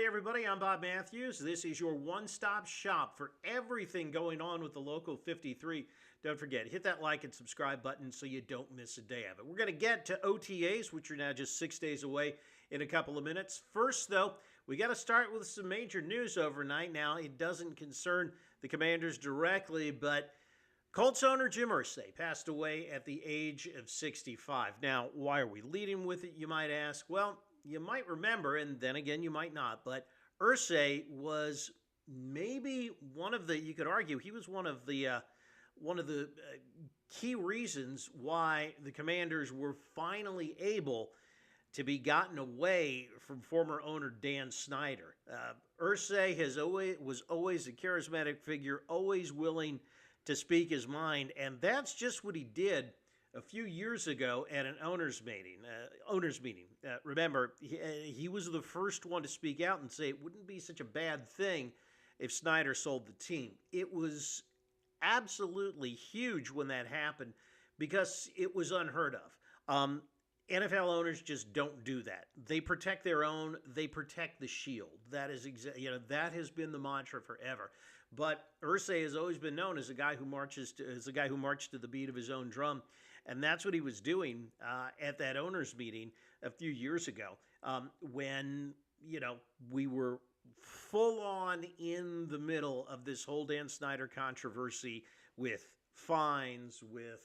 everybody. I'm Bob Matthews. This is your one-stop shop for everything going on with the local 53. Don't forget, hit that like and subscribe button so you don't miss a day of it. We're going to get to OTAs, which are now just 6 days away, in a couple of minutes. First, though, we got to start with some major news overnight. Now, it doesn't concern the Commanders directly, but Colts owner Jim Irsay passed away at the age of 65. Now, why are we leading with it, you might ask? Well, you might remember, and then again, you might not, but Irsay was maybe one of the, you could argue, he was one of the key reasons why the Commanders were finally able to be gotten away from former owner Dan Snyder. Irsay was always a charismatic figure, always willing to speak his mind, and that's just what he did a few years ago at an owners meeting. Remember, he was the first one to speak out and say it wouldn't be such a bad thing if Snyder sold the team. It was absolutely huge when that happened because it was unheard of. NFL owners just don't do that. They protect their own. They protect the shield. That is that has been the mantra forever. But Irsay has always been known as a guy who marched to the beat of his own drum, and that's what he was doing at that owners meeting a few years ago when we were full on in the middle of this whole Dan Snyder controversy with fines, with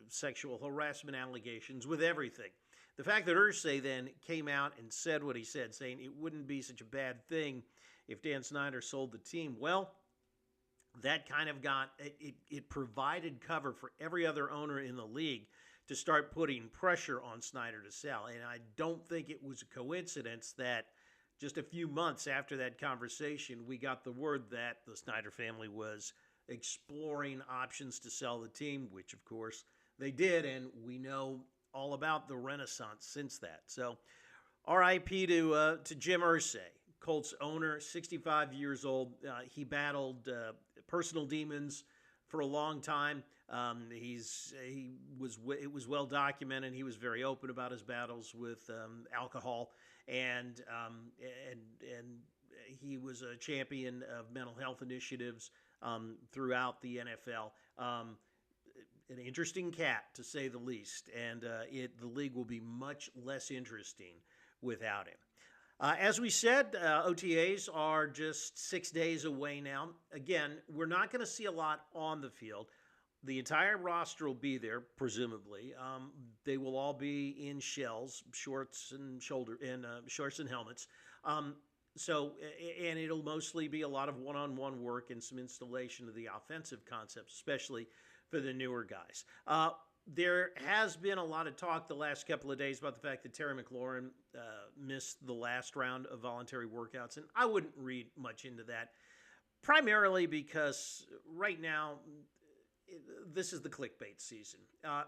sexual harassment allegations, with everything. The fact that Irsay then came out and said what he said, saying it wouldn't be such a bad thing if Dan Snyder sold the team, well, that kind of it provided cover for every other owner in the league to start putting pressure on Snyder to sell. And I don't think it was a coincidence that just a few months after that conversation, we got the word that the Snyder family was exploring options to sell the team, which of course they did, and we know all about the renaissance since that. So R.I.P. to Jim Irsay, Colts owner, 65 years old. He battled personal demons for a long time. It was well documented. He was very open about his battles with alcohol, and he was a champion of mental health initiatives throughout the NFL. An interesting cat, to say the least, and the league will be much less interesting without him. As we said, OTAs are just 6 days away now. Again, we're not going to see a lot on the field. The entire roster will be there, presumably. They will all be in shells, shorts and helmets. And it'll mostly be a lot of one-on-one work and some installation of the offensive concepts, especially for the newer guys. There has been a lot of talk the last couple of days about the fact that Terry McLaurin missed the last round of voluntary workouts, and I wouldn't read much into that, primarily because right now this is the clickbait season.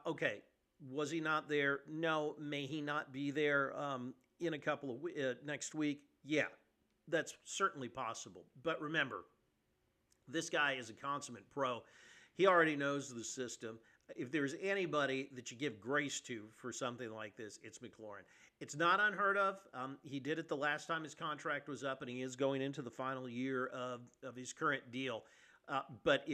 Okay, was he not there? No. May he not be there in a couple of next week? Yeah, that's certainly possible. But remember, this guy is a consummate pro. He already knows the system. If there's anybody that you give grace to for something like this, it's McLaurin. It's not unheard of. He did it the last time his contract was up, and he is going into the final year of his current deal. But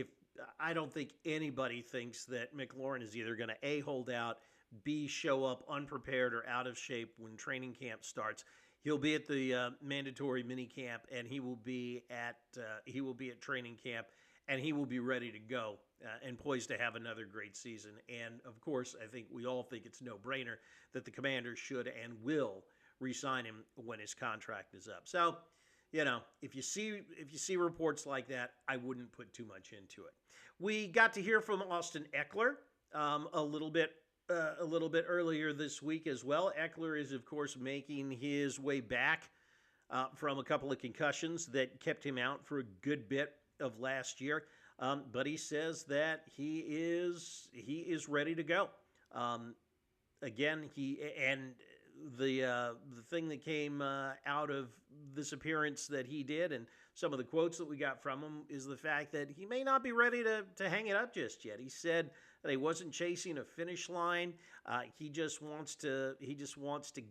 I don't think anybody thinks that McLaurin is either going to A, hold out, B, show up unprepared or out of shape when training camp starts. He'll be at the mandatory mini camp, and he will be at training camp, and he will be ready to go and poised to have another great season. And of course, I think we all think it's a no-brainer that the Commanders should and will re-sign him when his contract is up. So, if you see reports like that, I wouldn't put too much into it. We got to hear from Austin Ekeler a little bit earlier this week as well. Ekeler is, of course, making his way back from a couple of concussions that kept him out for a good bit of last year. But he says that he is ready to go. Again, the thing that came out of this appearance that he did and some of the quotes that we got from him is the fact that he may not be ready to hang it up just yet. He said that he wasn't chasing a finish line. He just wants to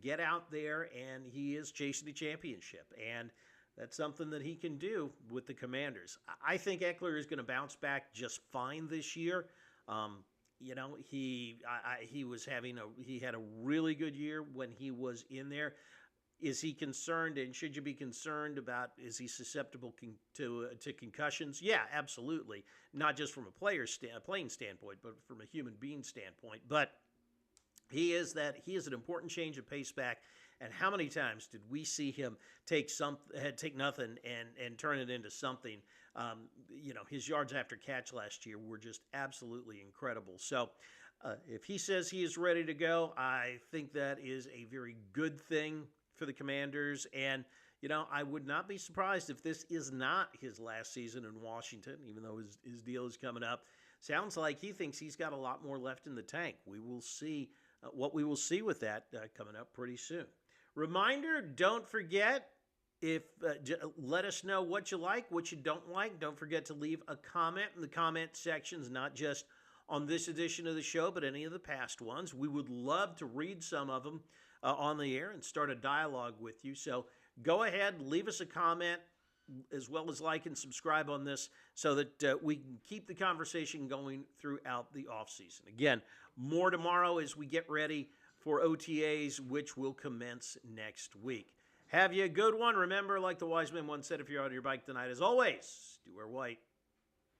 get out there, and he is chasing the championship. And That's something that he can do with the Commanders. I think Eckler is going to bounce back just fine this year. He had a really good year when he was in there. Is he concerned, and should you be concerned about, is he susceptible to concussions? Yeah, absolutely. Not just from a playing standpoint, but from a human being standpoint. But he is an important change of pace back. And how many times did we see him take nothing and turn it into something? His yards after catch last year were just absolutely incredible. So if he says he is ready to go, I think that is a very good thing for the Commanders. And, I would not be surprised if this is not his last season in Washington, even though his deal is coming up. Sounds like he thinks he's got a lot more left in the tank. We will see what we will see with that coming up pretty soon. Reminder, don't forget, let us know what you like, what you don't like. Don't forget to leave a comment in the comment sections, not just on this edition of the show, but any of the past ones. We would love to read some of them on the air and start a dialogue with you. So go ahead, leave us a comment, as well as like and subscribe on this so that we can keep the conversation going throughout the offseason. Again, more tomorrow as we get ready for OTAs, which will commence next week. Have you a good one. Remember, like the wise man once said, if you're on your bike tonight, as always, do wear white.